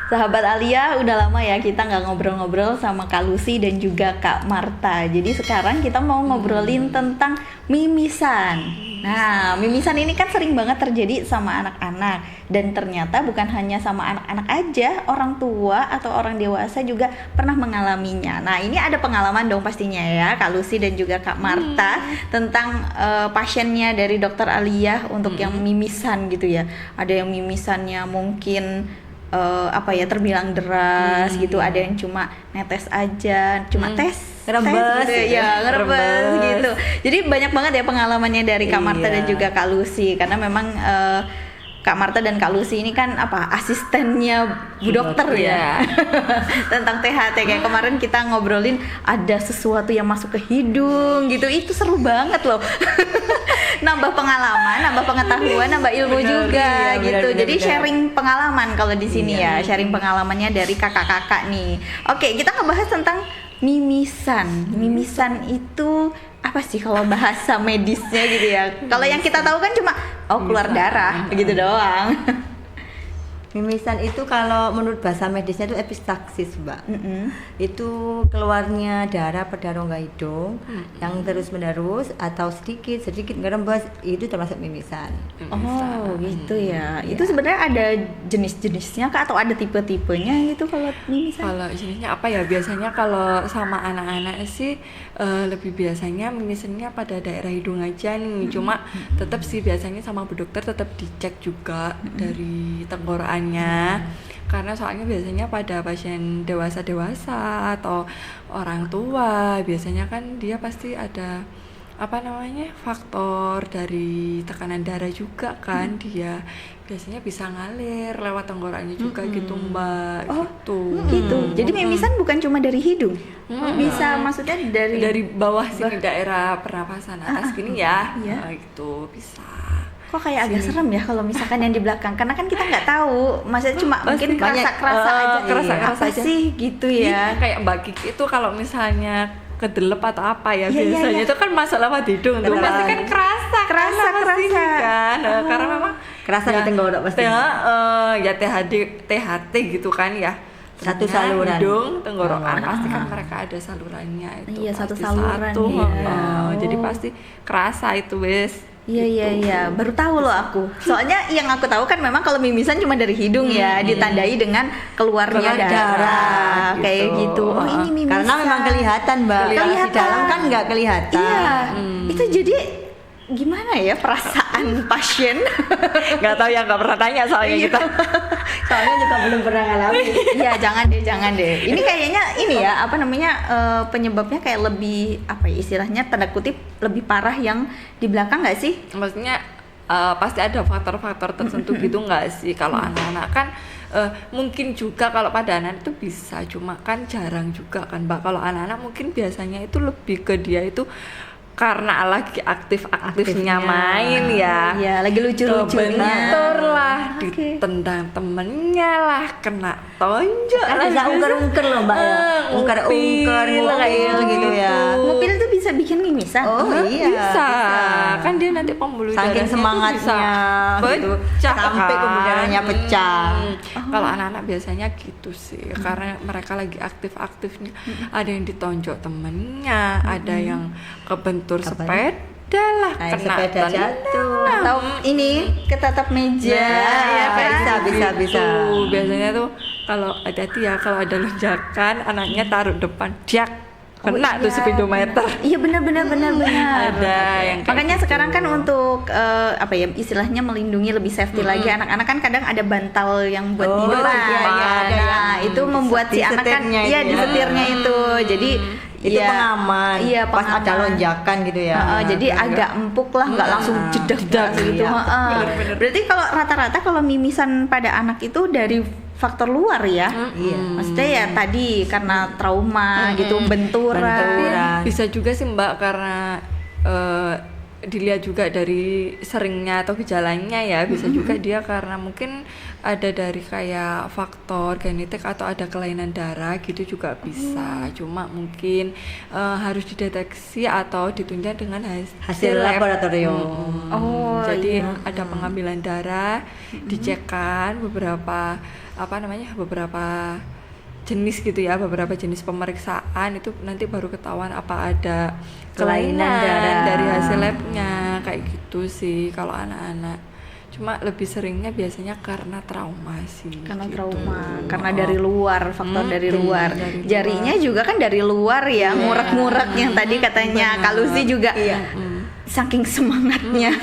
Sahabat Alia, udah lama ya kita nggak ngobrol-ngobrol sama Kak Lucy dan juga Kak Marta. Jadi sekarang kita mau ngobrolin tentang mimisan. Nah, mimisan ini kan sering banget terjadi sama anak-anak. Dan ternyata bukan hanya sama anak-anak aja, orang tua atau orang dewasa juga pernah mengalaminya. Nah, ini ada pengalaman dong pastinya ya, Kak Lucy dan juga Kak Marta tentang pasiennya dari Dokter Alia untuk yang mimisan gitu ya. Ada yang mimisannya mungkin terbilang deras gitu, ada yang cuma netes aja, cuma ngerebes gitu ya, ngerebes gitu. Jadi banyak banget ya pengalamannya dari Kak Marta dan juga Kak Lucy, karena memang Kak Marta dan Kak Lucy ini kan asistennya Bu Dokter ya. Tentang THT kayak kemarin kita ngobrolin ada sesuatu yang masuk ke hidung gitu. Itu seru banget loh. Nambah pengalaman, nambah pengetahuan, nambah ilmu juga gitu. Jadi sharing pengalaman kalau di sini ya, sharing pengalamannya dari kakak-kakak nih. Oke, kita ngebahas tentang mimisan. Mimisan itu apa sih kalau bahasa medisnya gitu ya? Kalau yang kita tahu kan cuma keluar darah gitu doang. Mimisan itu kalau menurut bahasa medisnya itu epistaksis, Mbak. Itu keluarnya darah pada rongga hidung yang terus menerus atau sedikit ngerembes, itu termasuk mimisan. Oh gitu ya. Itu sebenarnya ada jenis-jenisnya kah atau ada tipe-tipenya gitu kalau mimisan? Kalau jenisnya apa ya? Biasanya kalau sama anak-anak sih lebih biasanya mimisannya pada daerah hidung aja nih. Cuma tetap sih biasanya sama Bu Dokter tetap dicek juga dari tenggorokan. Karena soalnya biasanya pada pasien dewasa atau orang tua biasanya kan dia pasti ada faktor dari tekanan darah juga kan, dia biasanya bisa ngalir lewat tenggorokannya juga gitu Mbak. Gitu. Jadi mimisan bukan cuma dari hidung, bisa maksudnya dari bawah sini daerah pernapasan atas gini ya, gitu bisa. Kok kayak agak serem ya kalau misalkan yang di belakang, karena kan kita nggak tahu, maksudnya cuma mungkin kerasa aja, apa sih gitu ya. Kayak Mbak Kiki itu kalau misalnya kedelep atau apa ya biasanya itu kan masuk lewat hidung tuh pasti kan kerasa kan, karena memang kerasa di tenggorok pasti. Ya THT gitu kan ya. Satu saluran hidung, tenggorokan pasti kan mereka ada salurannya itu. Iya, satu saluran. Jadi pasti kerasa itu wes. Iya, baru tahu loh aku. Soalnya yang aku tahu kan memang kalau mimisan cuma dari hidung ya, ditandai dengan keluarnya darah kayak gitu. Oh, ini mimisan. Karena memang kelihatan, Mbak. Di dalam kan nggak kelihatan. Iya. Itu jadi gimana ya perasaan pasien? Nggak tahu ya, nggak pernah tanya soalnya kita. Soalnya juga belum pernah ngalamin. Iya, jangan deh. Ini kayaknya penyebabnya kayak lebih istilahnya tanda kutip lebih parah yang di belakang nggak sih? Maksudnya pasti ada faktor-faktor tertentu gitu nggak sih? Kalau anak-anak kan mungkin juga kalau pada anak itu bisa, cuma kan jarang juga kan Mbak. Kalau anak-anak mungkin biasanya itu lebih ke dia itu karena lagi aktifnya main ya. Iya, lagi lucu-lucunya. Bentur lah, ditendang temennya lah, kena tonjok kan bisa ungker-ungker loh Mbak ya. Ungker-ungker, ngupil gitu ya. Ngupil tuh bisa bikin mimisan. Bisa. Kan dia nanti pembuluh darahnya saking semangatnya gitu, sampai pembuluh darahnya pecah. Kalau anak-anak biasanya gitu sih, karena mereka lagi aktif-aktifnya. Ada yang ditonjok temennya, ada yang kebentur sepeda lah, kena sepeda jatuh atau ini ketatap meja bisa. Biasanya tuh kalau hati-hati ya, kalau ada lonjakan anaknya taruh depan kena tuh speedometer. Iya benar. Ada yang makanya gitu. Sekarang kan untuk istilahnya melindungi lebih safety lagi anak-anak kan kadang ada bantal yang buat di depan. Itu membuat si anak kan di setirnya itu. Jadi itu pengaman. Iya, pas ada lonjakan gitu ya. Jadi agak empuk lah, nggak langsung jedak gitu. Berarti kalau rata-rata kalau mimisan pada anak itu dari faktor luar ya. Maksudnya ya tadi karena trauma gitu, benturan. Bisa juga sih Mbak karena dilihat juga dari seringnya atau gejalanya ya, bisa juga dia karena mungkin ada dari kayak faktor genetik atau ada kelainan darah gitu juga bisa. Cuma mungkin harus dideteksi atau ditunjang dengan hasil lab. laboratorium. Jadi ada pengambilan darah, dicekkan beberapa jenis gitu ya, beberapa jenis pemeriksaan itu nanti baru ketahuan apa ada kelainan darah dari hasil labnya kayak gitu sih kalau anak-anak. Cuma lebih seringnya biasanya karena trauma sih. Karena gitu. trauma, karena dari luar, faktor dari luar. Jarinya juga kan dari luar ya, ngurek-ngurek yang tadi katanya Kak Lucy juga. Saking semangatnya,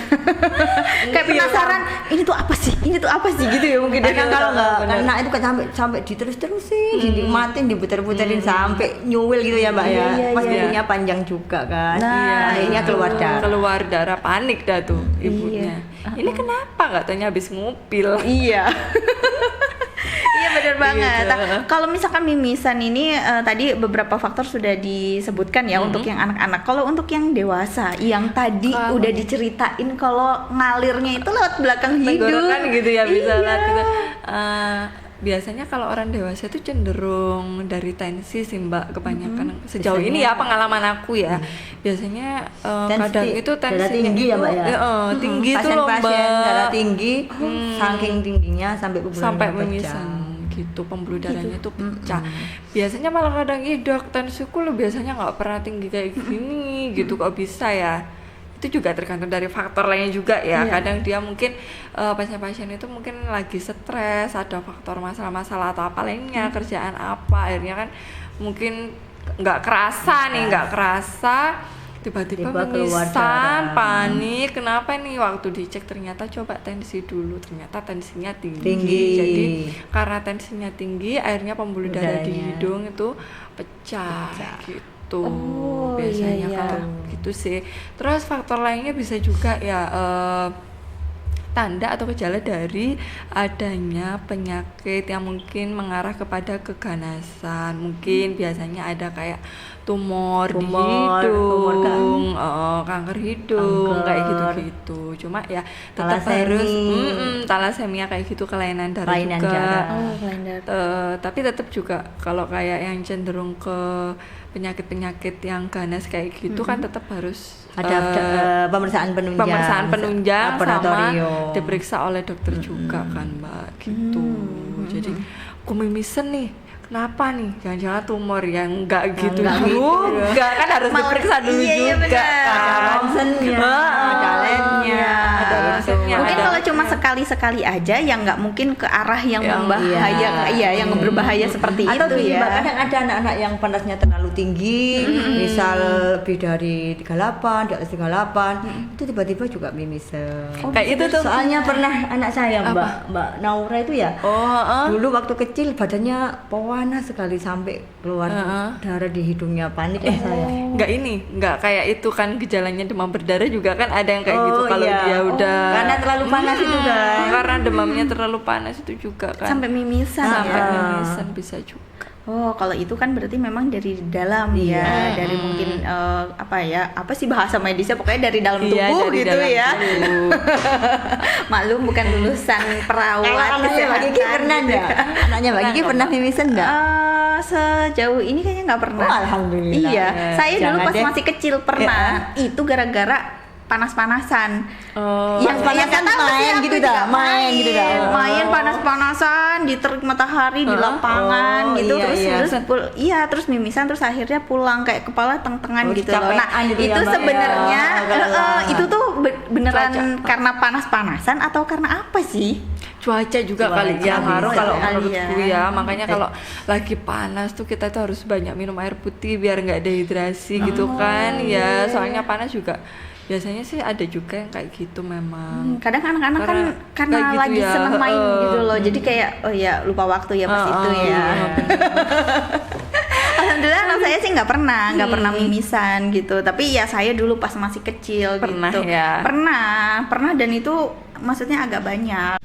kayak penasaran ini tuh apa sih gitu ya mungkin. Kan kalau nggak kena itu kan sampai diterus-terusin, dinikmatin, diputer-puterin sampai nyuwil gitu ya Mbak ya. Pas ibunya panjang juga kan, akhirnya keluar darah panik dah tuh ibunya. Ini kenapa katanya habis ngupil? Iya. Iya benar banget. Gitu. Kalau misalkan mimisan ini tadi beberapa faktor sudah disebutkan ya untuk yang anak-anak. Kalau untuk yang dewasa, yang tadi udah diceritain kalau ngalirnya itu lewat belakang hidung. Tenggorokan gitu ya bisa lah gitu. Biasanya kalau orang dewasa itu cenderung dari tensi sih Mbak kebanyakan. Sejauh ini ya pengalaman aku ya. Biasanya kadang itu tensinya tinggi ya Mbak ya. Tinggi itu loh Mbak. Darah tinggi, saking tingginya sampai mimisan gitu, pembuluh darahnya tuh pecah. Biasanya malah kadang dok, tensiku lo biasanya nggak pernah tinggi kayak gini gitu, kok bisa ya? Itu juga tergantung dari faktor lainnya juga ya. Kadang dia mungkin pasien-pasien itu mungkin lagi stres, ada faktor masalah-masalah atau apa lainnya, kerjaan apa, akhirnya kan mungkin nggak kerasa tiba-tiba mimisan, panik. Kenapa nih? Waktu dicek ternyata coba tensi dulu, ternyata tensinya tinggi. Jadi karena tensinya tinggi, akhirnya pembuluh darah di hidung itu pecah. Gitu. Biasanya kalau gitu sih. Terus faktor lainnya bisa juga ya tanda atau gejala dari adanya penyakit yang mungkin mengarah kepada keganasan. Mungkin biasanya ada kayak tumor di hidung, kanker hidung, kayak gitu-gitu. Cuma ya tetap harus talasemia kayak gitu, kelainan darah juga. Tapi tetap juga kalau kayak yang cenderung ke penyakit-penyakit yang ganas kayak gitu kan tetap harus ada pemeriksaan penunjang sama diperiksa oleh dokter juga kan Mbak gitu. Jadi aku mimisan nih, kenapa nih? Jangan-jangan tumor yang enggak gitu juga kan harus diperiksa dulu juga. Ada ronsennya, ada labnya, ada ronsennya. Mungkin kalau cuma sekali-sekali aja yang nggak mungkin ke arah yang membahaya, yang berbahaya seperti atau itu ya. Kadang ada anak-anak yang panasnya terlalu tinggi, misal lebih dari 38, di atas 38, itu tiba-tiba juga mimisan. Kayak itu tuh. Soalnya pernah anak saya Mbak Naura itu ya. Dulu waktu kecil badannya panas sekali sampai keluar darah di hidungnya, panik lah saya. Enggak kayak itu kan gejalanya demam berdarah juga kan ada yang kayak gitu kalau dia udah karena terlalu panas itu kan. Karena demamnya terlalu panas itu juga kan. Sampai mimisan mimisan bisa juga. Oh, kalau itu kan berarti memang dari dalam ya, dari mungkin apa sih bahasa medisnya, pokoknya dari dalam tubuh dari gitu dalam ya. Maklum bukan lulusan perawat Mbak Gigi pernah enggak? Anaknya Mbak Gigi pernah mimisan enggak? Sejauh ini kayaknya nggak pernah. Alhamdulillah. Iya, saya dulu pas masih kecil pernah. Itu gara-gara panas-panasan. Yang panas main gitu dah, main panas-panasan, diterik matahari di lapangan gitu, terus mimisan, terus akhirnya pulang kayak kepala teng-tengan gitu loh. Nah, itu sebenarnya itu tuh beneran karena panas-panasan atau karena apa sih? Cuaca juga kali ya ngaruh kalau menurutku ya. Makanya kalau lagi panas tuh kita tuh harus banyak minum air putih biar nggak dehidrasi gitu kan ya. Soalnya panas juga biasanya sih ada juga yang kayak gitu memang. Kadang anak-anak kan karena gitu lagi seneng main gitu loh. Jadi kayak lupa waktu ya pas itu ya. Alhamdulillah anak saya sih nggak pernah mimisan gitu. Tapi ya saya dulu pas masih kecil pernah gitu. Ya? Pernah dan itu maksudnya agak banyak.